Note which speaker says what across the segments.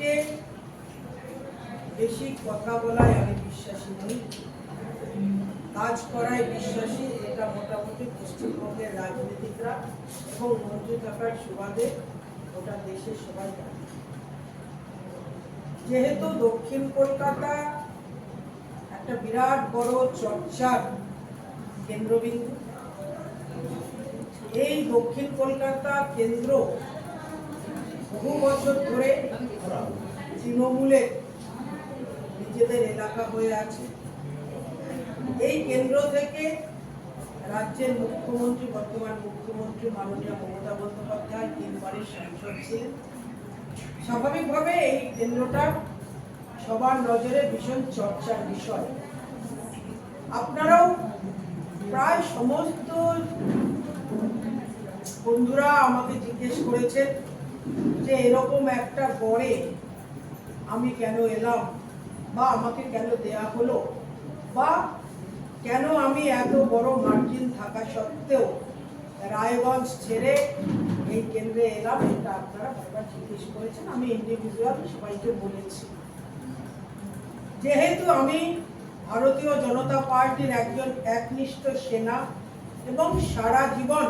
Speaker 1: আজকে বেশি কথা বলায় আমি বিশ্বাসী নই, কাজ করায় বিশ্বাসী। এটা মোটামুটি পশ্চিমবঙ্গের রাজনীতিকরা এবং মন্ত্রী থাকার সুবাদে গোটা দেশের সবাই জানে। যেহেতু দক্ষিণ কলকাতা একটা বিরাট বড় চর্চার কেন্দ্রবিন্দু, এই দক্ষিণ কলকাতা কেন্দ্র বহু বছর ধরে তৃণমূলের নিজেদের এলাকা হয়ে আছে। এই কেন্দ্র থেকে রাজ্যের মুখ্যমন্ত্রী, বর্তমান মুখ্যমন্ত্রী মাননীয় মমতা বন্দ্যোপাধ্যায় 3 বারের সাংসদ ছিলেন। স্বাভাবিকভাবে এই কেন্দ্রটা সবার নজরে ভীষণ চর্চার বিষয়। আপনারাও প্রায় সমস্ত বন্ধুরা আমাকে জিজ্ঞেস করেছেন যে এরকম একটা গড়ে আমি কেন এলাম, বা আমাকে কেন দেয়া হলো, বা কেন আমি এত বড় মার্জিন থাকা সত্ত্বেও রায়গঞ্জ ছেড়ে এই কেন্দ্রে এলাম। এটা আপনারা বারবার জিজ্ঞেস করেছেন। আমি ইন্ডিভিজুয়াল সবাইকে বলেছি, যেহেতু আমি ভারতীয় জনতা পার্টির একজন একনিষ্ঠ সেনা এবং সারা জীবন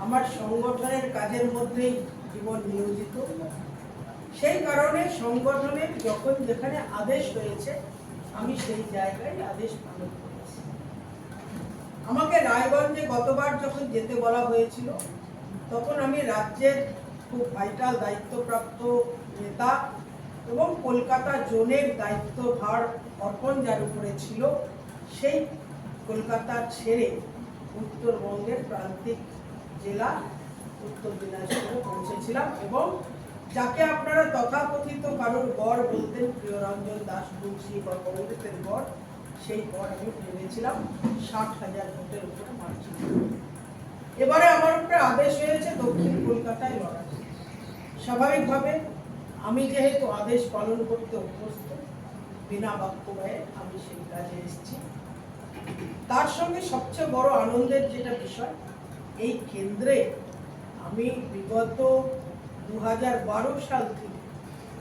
Speaker 1: আমার সংগঠনের কাজের মধ্যেই জীবন নিয়োজিত, সেই কারণে সংগঠনের যখন যেখানে আদেশ হয়েছে আমি সেই জায়গায় আদেশ পালন করেছি। আমাকে রায়গঞ্জে গতবার যখন যেতে বলা হয়েছিল তখন আমি রাজ্যের খুব ভাইটাল দায়িত্বপ্রাপ্ত নেতা এবং কলকাতা জোনের দায়িত্বভার অর্পণ যার উপরে ছিল, সেই কলকাতা ছেড়ে উত্তরবঙ্গের প্রান্তিক জেলা উত্তর দিনাজপুরে পৌঁছেছিলাম এবং যাকে আপনারা তথাকথিত কারোর গড় বলতেন, প্রিয়রঞ্জন দাস মুন্সি বা কংগ্রেসের গড়, সেই গড় আমি ভেবেছিলাম 60,000 ভোটের উপরে মার্জিন। এবারে আমার উপরে আদেশ হয়েছে দক্ষিণ কলকাতায় লড়াই। স্বাভাবিকভাবে আমি যেহেতু আদেশ পালন করতে অভ্যস্ত, বিনা বাক্য ব্যয়ে আমি সেই কাজে এসেছি। তার সঙ্গে সবচেয়ে বড় আনন্দের যেটা বিষয়, এই কেন্দ্রে আমি বিগত 2012 সাল থেকে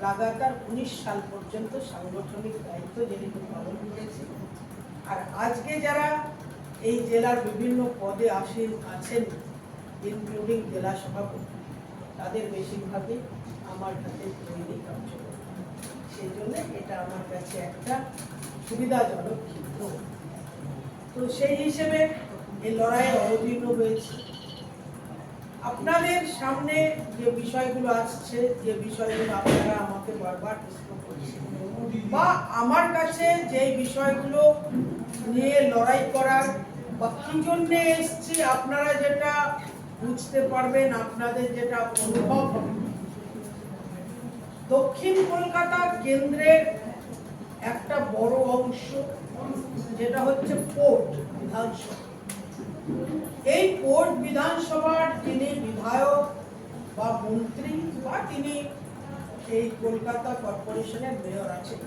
Speaker 1: লাগাতার 19 সাল পর্যন্ত সাংগঠনিক দায়িত্ব যেহেতু পালন করেছি। আর আজকে যারা এই জেলার বিভিন্ন পদে আছেন ইনক্লুডিং জেলা সভাপতি, তাদের বেশিরভাগই আমার কাছে তৈরি কার্যকর। সেই জন্য এটা আমার কাছে একটা সুবিধাজনক ক্ষেত্র। তো সেই হিসেবে এই লড়াইয়ে অবতীর্ণ হয়েছে। আপনাদের সামনে যে বিষয়গুলো আসছে, যে বিষয়গুলো আপনারা আমাকে বারবার প্রশ্ন করছেন, বা আমার কাছে যে বিষয়গুলো নিয়ে লড়াই করার বা কি জন্য এসছি, আপনারা যেটা বুঝতে পারবেন, আপনাদের যেটা অনুভব হবে, দক্ষিণ কলকাতা কেন্দ্রের একটা বড় অংশ যেটা হচ্ছে পোর্ট বিধানসভা। এই পোর্ট বিধানসভার যিনি বিধায়ক বা মন্ত্রী বা তিনি এই কলকাতা কর্পোরেশনের মেয়র আছেন,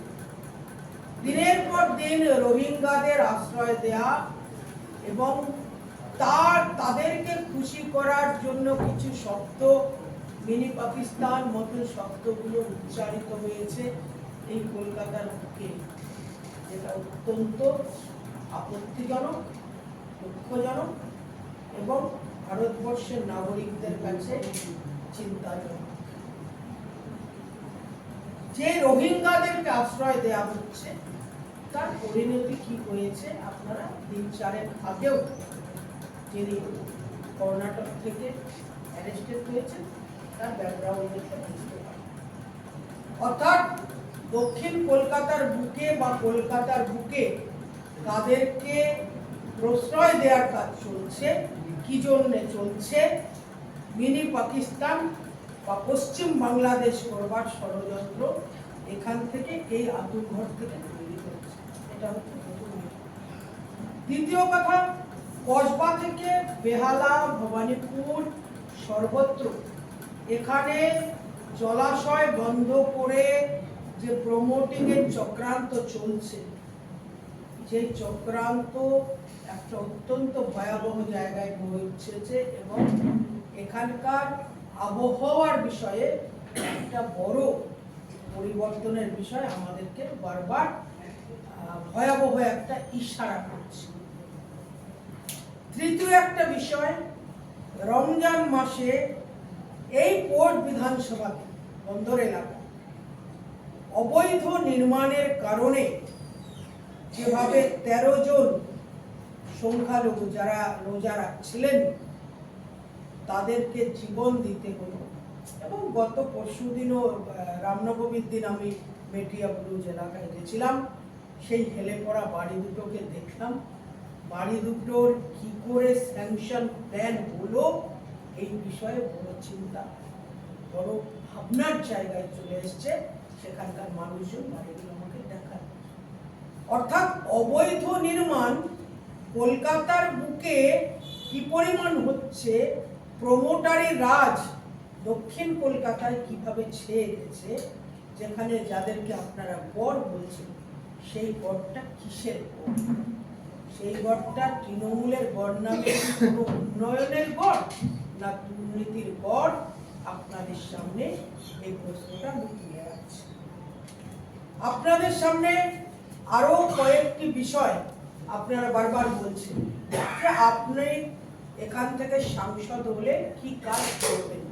Speaker 1: দিনের পর দিন রোহিঙ্গাদের আশ্রয় দেয়া এবং তাদেরকে খুশি করার জন্য কিছু শব্দ, মিনি পাকিস্তান মতো শব্দগুলো উচ্চারিত হয়েছে এই কলকাতার বুকে, যেটা অত্যন্ত আপত্তিজনক, দুঃখজনক এবং ভারতবর্ষের নাগরিকদের কাছে চিন্তাজনক। যে রোহিঙ্গাদেরকে আশ্রয় দেওয়া হচ্ছে তার পরিণতি কি হয়েছে আপনারা 3-4 আগেও যিনি কর্ণাটক থেকে অ্যারেস্টেড হয়েছেন তার ব্যাকগ্রাউন্ডটা বুঝতে পারেন। অর্থাৎ দক্ষিণ কলকাতার বুকে বা কলকাতার বুকে তাদেরকে প্রশ্রয় দেওয়ার কাজ চলছে। কি জন্যে চলছে? মিনি পাকিস্তান বা পশ্চিম বাংলাদেশ করবার ষড়যন্ত্র এখান থেকে, এই আতুরঘর থেকে তৈরি হচ্ছে। এটা হচ্ছে প্রথম। দ্বিতীয় কথা, কসবা থেকে বেহালা, ভবানীপুর সর্বত্র এখানে জলাশয় বন্ধ করে যে প্রমোটিং এর চক্রান্ত চলছে, সেই চক্রান্ত একটা অত্যন্ত ভয়াবহ জায়গায় পৌঁছেছে এবং এখানকার আবহাওয়ার বিষয়ে একটা বড় পরিবর্তনের বিষয় আমাদেরকে বারবার ভয়াবহ একটা ইশারা করছে। তৃতীয় একটা বিষয়, রমজান মাসে এই পোর্ট বিধানসভাতে বন্দর এলাকা অবৈধ নির্মাণের কারণে যেভাবে 13 জন সংখ্যালঘু যারা রোজা রাখছিলেন তাদেরকে জীবন দিতে হলো। এবং গত পরশুদিনও রামনবমীর দিন আমি মেটিয়া ব্লুজ এলাকায় গেছিলাম, সেই হেলে পড়া বাড়ি দুটোকে দেখলাম। বাড়ি দুটোর কি করে স্যাংশন প্ল্যান হলো এই বিষয়ে বড় চিন্তা, বড় ভাবনার জায়গায় চলে এসছে সেখানকার মানুষজন বাড়িগুলো আমাকে দেখায়। অর্থাৎ অবৈধ নির্মাণ কলকাতার বুকে কি পরিমাণ হচ্ছে, প্রমোটারি রাজ দক্ষিণ কলকাতায় কিভাবে ছেয়ে গেছে, যেখানে যাদেরকে আপনারা গড় বলছেন সেই গড়টা কিসের গড়? সেই গড়টা তৃণমূলের গড় নামে কোনো উন্নয়নের গড় না দুর্নীতির গড়? আপনাদের সামনে এই প্রশ্নটা লুকিয়ে আছে। আপনাদের সামনে আরো কয়েকটি বিষয় আপনারা বারবার বলছেন যে আপনি এখান থেকে সাংসদ হলে কি কাজ করবেন।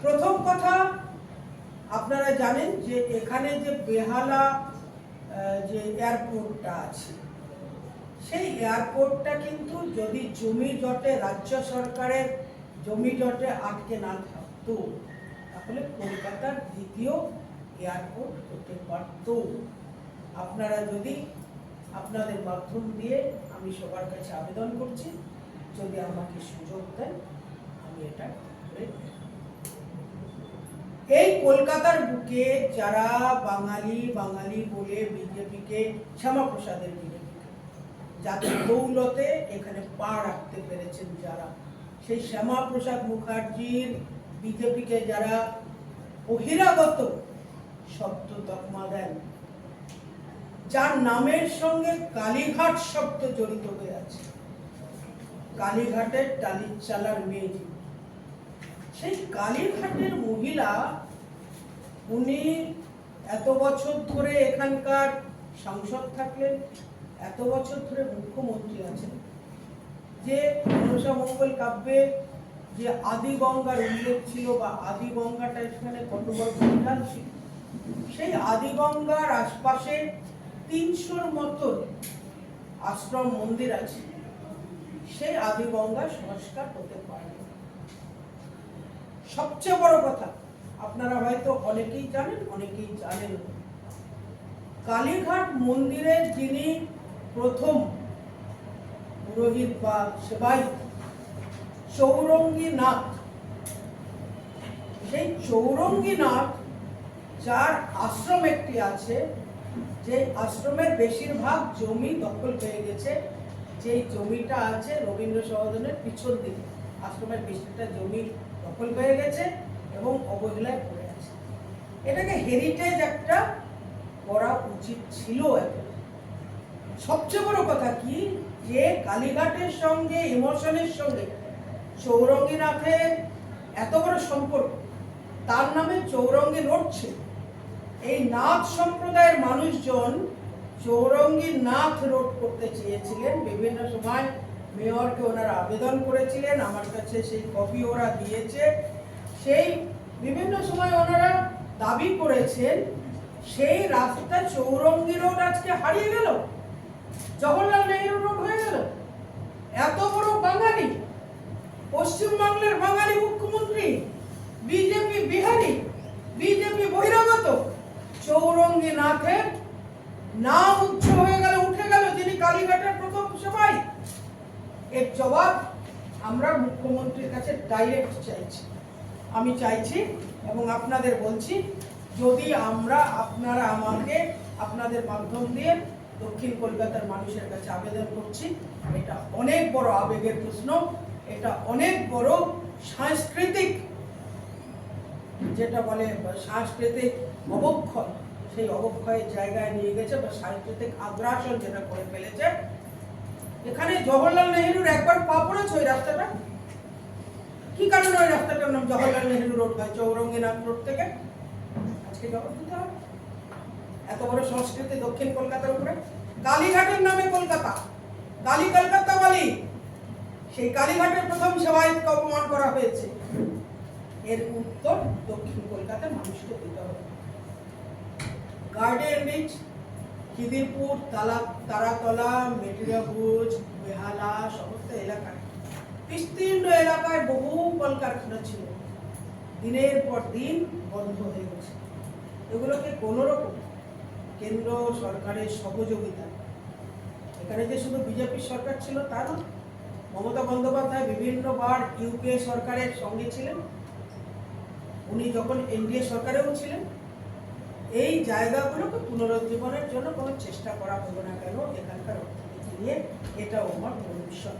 Speaker 1: প্রথম কথা, আপনারা জানেন যে এখানে যে বেহালা যে এয়ারপোর্টটা আছে, সেই এয়ারপোর্টটা কিন্তু যদি জমি জটে, রাজ্য সরকারের জমি জটে আটকে না থাকতো তাহলে কলকাতার দ্বিতীয় এয়ারপোর্ট হতে পারত। আপনারা যদি আপনাদের মাধ্যম দিয়ে, আমি সবার কাছে আবেদন করছি, যদি আমাকে সুযোগ দেন আমি এটা করে। এই কলকাতার বুকে যারা বাঙালি বাঙালি বলে বিজেপিকে, শ্যামাপ্রসাদের বিজেপিকে যাদের দৌলতে এখানে পা রাখতে পেরেছেন, যারা সেই শ্যামাপ্রসাদ মুখার্জির বিজেপিকে যারা বহিরাগত শব্দ তকমা দেন, যার নামের সঙ্গে কালীঘাট শব্দ জড়িত হয়ে আছে, কালীঘাটের টালির চালার মেয়ে, সেই কালীঘাটের মহিলা, উনি এত বছর ধরে এখানকার সাংসদ থাকলেন, এত বছর ধরে মুখ্যমন্ত্রী আছেন। যে মনসা মঙ্গল কাব্যে যে আদি গঙ্গার উল্লেখ ছিল বা আদি গঙ্গাটা এখানে কত বড় বিধান ছিল, সেই আদি গঙ্গার আশপাশে 300-র মতো আশ্রম মন্দির আছে, সেই আদি গঙ্গা সংস্কার হতে পারে। সবচেয়ে বড় কথা, আপনারা হয়তো অনেকেই জানেন, অনেকেই জানেন, কালীঘাট মন্দিরে যিনি প্রথম পুরোহিত বা সেবাই, চৌরঙ্গী নাথ, সেই চৌরঙ্গী নাথ যার আশ্রম একটি আছে, যে আশ্রমের বেশিরভাগ জমি দখল হয়ে গেছে, যেই জমিটা আছে রবীন্দ্র সদনের পিছন দিকে, আশ্রমের বেশিটা জমি দখল হয়ে গেছে এবং অবহেলায় পড়ে আছে। এটাকে হেরিটেজ একটা করা উচিত ছিল। সবচেয়ে বড় কথা কি, যে কালীঘাটের সঙ্গে, ইমোশনের সঙ্গে চৌরঙ্গীনাথের এত বড় সম্পর্ক, তার নামে চৌরঙ্গী রোড ছিল। এই নাথ সম্প্রদায়ের মানুষজন চৌরঙ্গী নাথ রোড করতে চেয়েছিলেন, বিভিন্ন সময় মেয়রকে ওনারা আবেদন করেছিলেন, আমার কাছে সেই কপি ওরা দিয়েছে। সেই বিভিন্ন সময় ওনারা দাবি করেছেন, সেই রাস্তা চৌরঙ্গী রোড আজকে হারিয়ে গেল, জওহরলাল নেহরু রোড হয়ে গেল। এত বড় বাঙালি, পশ্চিমবাংলার বাঙালি মুখ্যমন্ত্রী, বিজেপি বিহারি, বিজেপি বহিরাগত, চৌরঙ্গী নাথের নাম উচ্চ হয়ে গেল, উঠে গেল, যিনি কালীঘাটের প্রথম সবাই। এর জবাব আমরা মুখ্যমন্ত্রীর কাছে ডাইরেক্ট চাইছি। আমি চাইছি এবং আপনাদের বলছি, যদি আপনারা আমাকে আপনাদের মাধ্যম দিয়ে দক্ষিণ কলকাতার মানুষের কাছে আবেদন করছি, এটা অনেক বড় আবেগের প্রশ্ন, এটা অনেক বড় সাংস্কৃতিক, যেটা বলে সাংস্কৃতিক অবক্ষয়, সেই অবক্ষয়ের জায়গায় নিয়ে গেছে, বা সাংস্কৃতিক আগ্রাসন যেটা করে ফেলেছে। এখানে জওহরলাল নেহরুর একবার পা পড়েছে ওই রাস্তাটা, কি কারণে ওই রাস্তাটার নাম জওহরলাল নেহরু রোড হয় চৌরঙ্গীনাথ রোড থেকে? আজকে সেই জবাব দিতে হবে। এত বড় সংস্কৃতি দক্ষিণ কলকাতার উপরে। কালীঘাটের নামে কলকাতা, কালী কলকাতা বালি, সেই কালীঘাটের প্রথম সেবায়তকে অপমান করা হয়েছে। এর উত্তর দক্ষিণ কলকাতার মানুষকে দিতে হবে। গার্ডেন রিচ, খিদিরপুর, তারাতলা, মেটিয়াবুজ, বেহালা সমস্ত এলাকায়, বিস্তীর্ণ এলাকায় বহু কলকারখানা ছিল, দিনের পর দিন বন্ধ হয়ে গেছে। এগুলোকে কোনো রকম কেন্দ্র সরকারের সহযোগিতা, এখানে যে শুধু বিজেপি সরকার ছিল তা না, মমতা বন্দ্যোপাধ্যায় বিভিন্নবার ইউপিএ সরকারের সঙ্গে ছিলেন, উনি যখন এনডিএ সরকারেও ছিলেন। এই জায়গাগুলোকে পুনরুজ্জীবনের জন্য কোনো চেষ্টা করা হলো না কেন এখানকার অর্থনীতি নিয়ে, এটাও আমার ভবিষ্যৎ।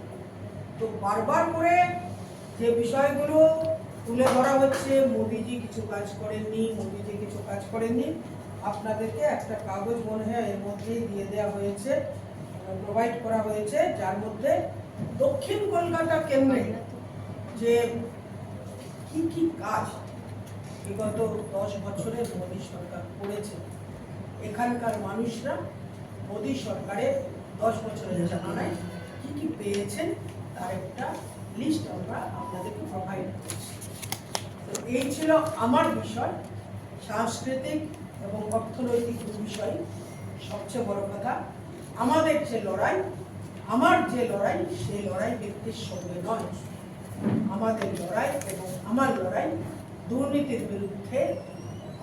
Speaker 1: তো বারবার করে যে বিষয়গুলো তুলে ধরা হচ্ছে, মোদিজি কিছু কাজ করেননি, মোদিজি কিছু কাজ করেননি, আপনাদেরকে একটা কাগজ মনে হয় এর মধ্যেই দিয়ে দেওয়া হয়েছে, প্রোভাইড করা হয়েছে, যার মধ্যে দক্ষিণ কলকাতা কেন্দ্রে যে কি কি কাজ বিগত 10 বছরে মোদী সরকার করেছে, এখানকার মানুষরা মোদী সরকারের 10 বছরের জানানায় কি কি পেয়েছেন তার একটা লিস্ট আমরা আপনাদেরকে প্রোভাইড করছি। তো এই ছিল আমার বিষয়, সাংস্কৃতিক এবং অর্থনৈতিক বিষয়। সবচেয়ে বড় কথা, আমাদের যে লড়াই, আমার যে লড়াই, সেই লড়াই ব্যক্তির সঙ্গে নয়। আমাদের লড়াই এবং আমার লড়াই দুর্নীতির বিরুদ্ধে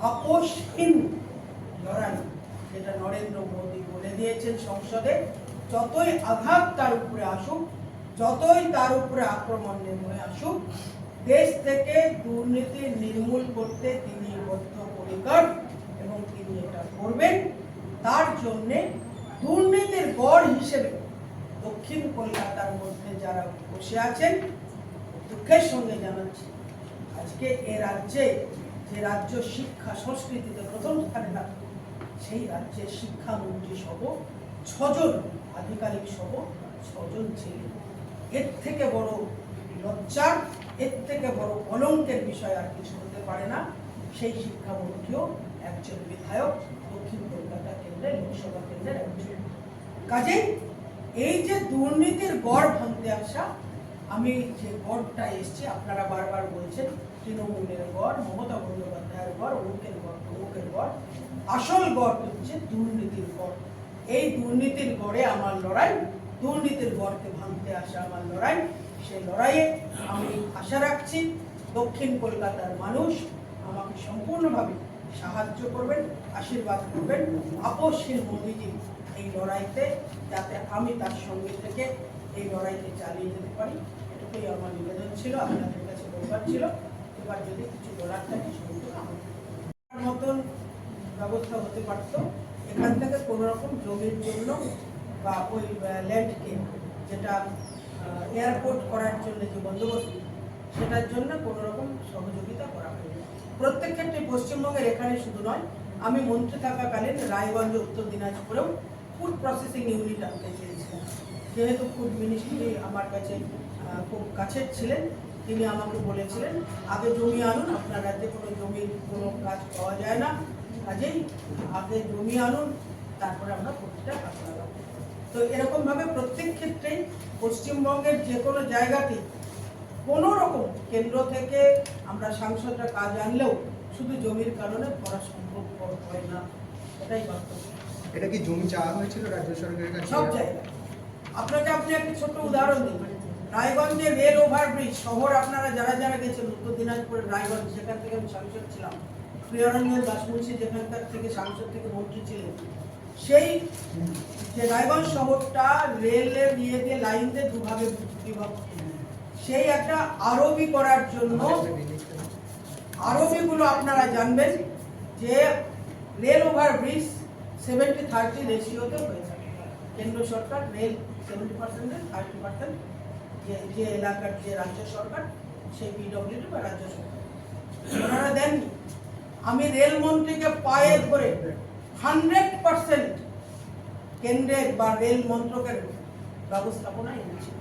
Speaker 1: আপোষহীন লড়াই, যেটা নরেন্দ্র মোদী বলে দিয়েছেন সংসদে। যতই আঘাত তার উপরে আসুক, যতই তার উপরে আক্রমণ নেমে আসুক, দেশ থেকে দুর্নীতি নির্মূল করতে তিনি বদ্ধপরিকর এবং তিনি এটা করবেন। তার জন্যে দুর্নীতির গড় হিসেবে দক্ষিণ কলকাতার মধ্যে যারা বসে আছেন, দুঃখের সঙ্গে জানাচ্ছি আজকে এ রাজ্যে, যে রাজ্য শিক্ষা সংস্কৃতিতে প্রথম স্থানে থাকত, সেই রাজ্যের শিক্ষামন্ত্রী সহ 6 জন আধিকারিক সহ 6 জন ছিলেন। এর থেকে বড় লজ্জার, এর থেকে বড় কলঙ্কের বিষয় আর কিছু হতে পারে না। সেই শিক্ষামন্ত্রীও একজন বিধায়ক, দক্ষিণ কলকাতা কেন্দ্রের লোকসভা কেন্দ্রের একজন। কাজেই এই যে দুর্নীতির গড় ভাঙতে আসা, আমি যে গড়টা এসছে, আপনারা বারবার বলছেন তৃণমূলের গড়, মমতা বন্দ্যোপাধ্যায়ের গড়, অমুকের গড়, তমুকের গড়, আসল গড় হচ্ছে দুর্নীতির গড়। এই দুর্নীতির গড়ে আমার লড়াই, দুর্নীতির গড়কে ভাঙতে আসা আমার লড়াই। সেই লড়াইয়ে আমি আশা রাখছি দক্ষিণ কলকাতার মানুষ আমাকে সম্পূর্ণভাবে সাহায্য করবেন, আশীর্বাদ করবেন। আপোষহীন মোদীজি এই লড়াইতে, যাতে আমি তার সঙ্গে থেকে এই লড়াইকে চালিয়ে যেতে পারি, এটুকুই আমার নিবেদন ছিল, আপনাদের কাছে বলবার ছিল। এবার যদি কিছু বলার থাকে শুনতে আমার মতন ব্যবস্থা হতে পারতো। এখান থেকে কোনো রকম জমির জন্য বা ওই ল্যান্ডকে, যেটা এয়ারপোর্ট করার জন্য যে বন্দোবস্ত, সেটার জন্য কোনো রকম সহযোগিতা করা হয়নি। প্রত্যেক ক্ষেত্রে পশ্চিমবঙ্গের এখানে শুধু নয়, আমি মন্ত্রী থাকাকালীন রায়গঞ্জ, উত্তর দিনাজপুরেও ফুড প্রসেসিং ইউনিট আনতে চেয়েছিলাম। যেহেতু ফুড মিনিস্ট্রি আমার কাছে খুব কাছের ছিলেন, তিনি আমাকে বলেছিলেন আগে জমি আনুন, আপনার রাজ্যে কোনো জমির কোনো কাজ পাওয়া যায় না, কাজেই আগে জমি আনুন, তারপরে আমরা প্রতিটা কাজ লাগাবো। তো এরকমভাবে প্রত্যেক ক্ষেত্রেই পশ্চিমবঙ্গের যে কোনো জায়গাতেই কোনো রকম কেন্দ্র থেকে আমরা সাংসদরা কাজ আনলেও শুধু জমির কারণে করা সম্ভব হয় না, এটাই বাস্তব।
Speaker 2: এটা কি জমি চাওয়া হয়েছিল রাজ্য সরকারের কাছে?
Speaker 1: সব জায়গায়। আপনি একটা ছোট উদাহরণ দিন, রায়গঞ্জে রেল ওভারব্রিজ শহর, আপনারা যারা যারা গেছেন উত্তর দিনাজপুরের রায়গঞ্জ, সেখান থেকে আমি সাংসদ ছিলাম, প্রিয়রঞ্জন দাসমুন্সী যেখানকার থেকে সাংসদ থেকে মন্ত্রী ছিলেন, সেই যে রায়গঞ্জ শহরটা রেলের নিয়ে দিয়ে লাইন দিয়ে দুভাগে বিভক্ত, সেই একটা আরবি করার জন্য, আরবিগুলো আপনারা জানবেন যে রেল ওভারব্রিজ 70-30 রেশিওতে হয়ে থাকে। কেন্দ্র সরকার রেল 70%, 30% যে এলাকার যে রাজ্য সরকার, সেই পিডব্লিউডি বা রাজ্য সরকার, ওনারা দেননি। আমি রেলমন্ত্রীকে পায়ে ধরে 100% কেন্দ্রের বা রেল মন্ত্রকের ব্যবস্থাপনা এনেছি।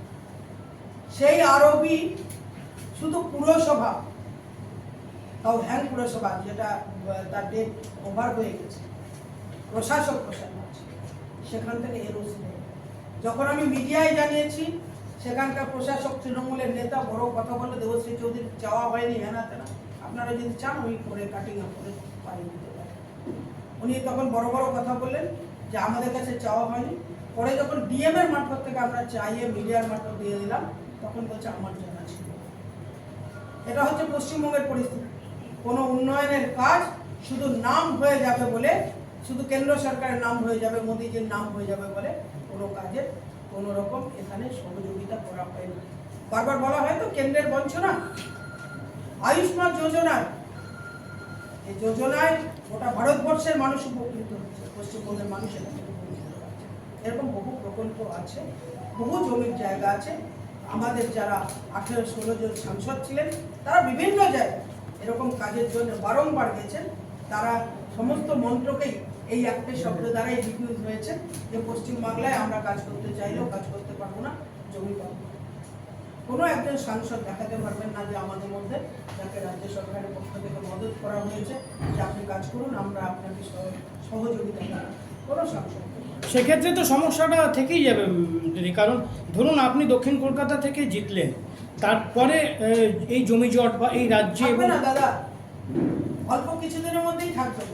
Speaker 1: সেই আরবি শুধু পুরসভা তাও হ্যাং পুরসভা যেটা তার ডেট ওভার হয়ে গেছে, প্রশাসক প্রশাসন আছে, সেখান থেকে এরোস নেই। যখন আমি মিডিয়ায় জানিয়েছি, সেখানকার প্রশাসক তৃণমূলের নেতা বড় কথা বলে দেবশ্রী চৌধুরী চাওয়া হয়নি, হ্যাঁ তেনা, আপনারা যদি চান ওই করে কাটিং করে পাঠিয়ে দিতে পারেন। উনি তখন বড় বড় কথা বললেন যে আমাদের কাছে চাওয়া হয়নি। পরে যখন ডিএম এর মারফত থেকে আমরা চাইয়ে মিডিয়ার মারফত দিয়ে দিলাম, তখন বলছে আমার জানা ছিল। এটা হচ্ছে পশ্চিমবঙ্গের পরিস্থিতি। কোনো উন্নয়নের কাজ শুধু নাম হয়ে যাবে বলে, শুধু কেন্দ্র সরকারের নাম হয়ে যাবে, মোদীজির নাম হয়ে যাবে বলে কোনো কাজের কোনো রকম এখানে সহযোগিতা করা হয় না। বারবার বলা হয় তো কেন্দ্রের বঞ্চনা, আয়ুষ্মান যোজনায়, এই যোজনায় গোটা ভারতবর্ষের মানুষ উপকৃত হচ্ছে, পশ্চিমবঙ্গের মানুষ এখান থেকে উপকৃত হচ্ছে। এরকম বহু প্রকল্প আছে, বহু জমির জায়গা আছে। আমাদের যারা 18-16 জন সাংসদ ছিলেন, তারা বিভিন্ন জায়গায় এরকম কাজের জন্য বারংবার গেছেন। তারা সমস্ত মন্ত্রকেই এই একটি শব্দ দ্বারাই রিফিউজ হয়েছে যে পশ্চিমবাংলায় আমরা কাজ করতে চাইলেও কাজ করতে পারবো না, জমি পাবো না। কোনো একজন সাংসদ দেখাতে পারবেন না যে আমাদের মধ্যে যাকে রাজ্য সরকারের পক্ষ থেকে মদত করা হয়েছে যে আপনি কাজ করুন, আমরা আপনাকে সহযোগিতা করি, কোনো সাংসদ।
Speaker 3: সেক্ষেত্রে তো সমস্যাটা থেকেই যাবে দিদি, কারণ ধরুন আপনি দক্ষিণ কলকাতা থেকে জিতলেন, তারপরে এই জমি জট বা এই রাজ্যে
Speaker 1: থাকবে না দাদা, অল্প কিছুদিনের মধ্যেই থাকবে।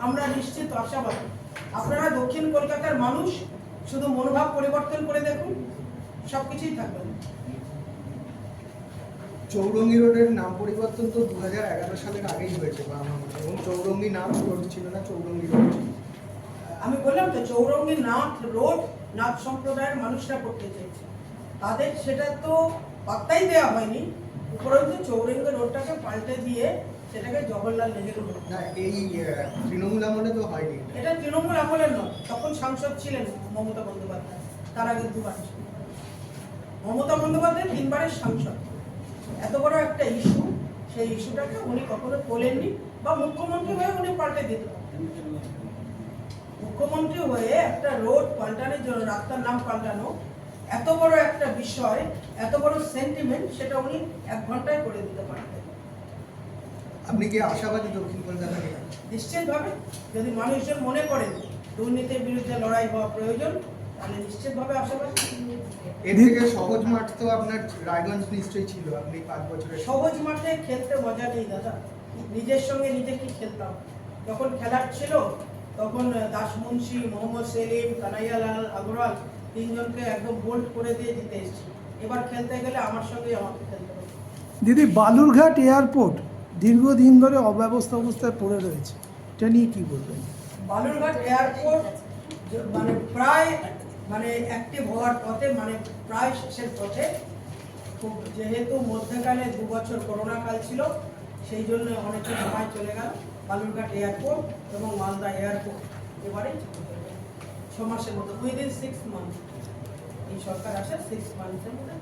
Speaker 1: আমরা নিশ্চিত আশাবাদী। আপনারা দক্ষিণ কলকাতার মানুষ শুধু মনোভাব পরিবর্তন করে দেখুন, সবকিছুই থাকবে।
Speaker 2: চৌরঙ্গি রোডের নাম পরিবর্তন তো 2011 সালের আগেই হয়েছে বা আমার মতে, এবং চৌরঙ্গি নাম রোড ছিল না, চৌরঙ্গি রোড ছিল।
Speaker 1: আমি বললাম তো চৌরঙ্গি নাথ রোড নাথ সম্প্রদায়ের মানুষরা করতে চেয়েছে, তাদের সেটা তো পাত্তাই দেওয়া হয়নি। উপরন্তু চৌরঙ্গি রোডটাকে পাল্টে দিয়ে সেটাকে জওহরলাল নেহেরু রোড।
Speaker 2: না, এই তৃণমূল আমলে তো হয়নি।
Speaker 1: এটা তৃণমূল আমলের নয়, তখন সাংসদ ছিলেন মমতা বন্দ্যোপাধ্যায়, তার আগে দুবার ছিল। মমতা বন্দ্যোপাধ্যায় 3বারের সাংসদ। এত বড় একটা ইস্যু, সেই ইস্যুটাকে উনি কখনো তোলেননি, বা মুখ্যমন্ত্রী হয়ে উনি পাল্টে দিতে পারতেন। মুখ্যমন্ত্রী হয়ে একটা রোড পাল্টানোর জন্য, রাস্তার নাম পাল্টানো, এত বড় একটা বিষয়, এত বড় সেন্টিমেন্ট, সেটা উনি 1 ঘন্টায় করে দিতে পারতেন।
Speaker 2: আপনি কি আশাবাদী দক্ষিণ কলকাতা নিয়ে?
Speaker 1: নিশ্চিতভাবে যদি মানুষজন মনে করেন দুর্নীতির বিরুদ্ধে লড়াই হওয়া প্রয়োজন, তাহলে নিশ্চিতভাবে আশাবাদী।
Speaker 2: এর থেকে সহজ মাঠ তো আপনার রায়গঞ্জ নিশ্চয়ই ছিল, আপনি 5 বছরের।
Speaker 1: সহজ মাঠে খেলতে মজা নেই দাদা, নিজের সঙ্গে নিজে কি খেলতাম। যখন খেলার ছিল তখন দাসমুন্সি, মোহাম্মদ সেলিম, কানাইয়ালাল আগরওয়াল 3 জনকে একদম বোল্ড করে দিয়ে জিতে এসেছি। এবার খেলতে গেলে আমার সঙ্গেই আমাকে খেলতে হবে।
Speaker 4: দিদি, বালুরঘাট এয়ারপোর্ট দীর্ঘদিন ধরে অবস্থায় পড়ে রয়েছে, এটা নিয়ে কি বলবেন?
Speaker 1: বালুরঘাট এয়ারপোর্ট মানে প্রায় অ্যাক্টিভ হওয়ার পথে, প্রায় শেষের পথে। খুব যেহেতু মধ্যকালে 2 বছর করোনা কাল ছিল, সেই জন্য অনেকটা সময় চলে গেল। বালুরঘাট এয়ারপোর্ট এবং মালদা এয়ারপোর্ট এবারেই 6 মাসের মতো, উইদিন 6 মান্থ। এই সরকার আসে 6 মান্থের মধ্যে।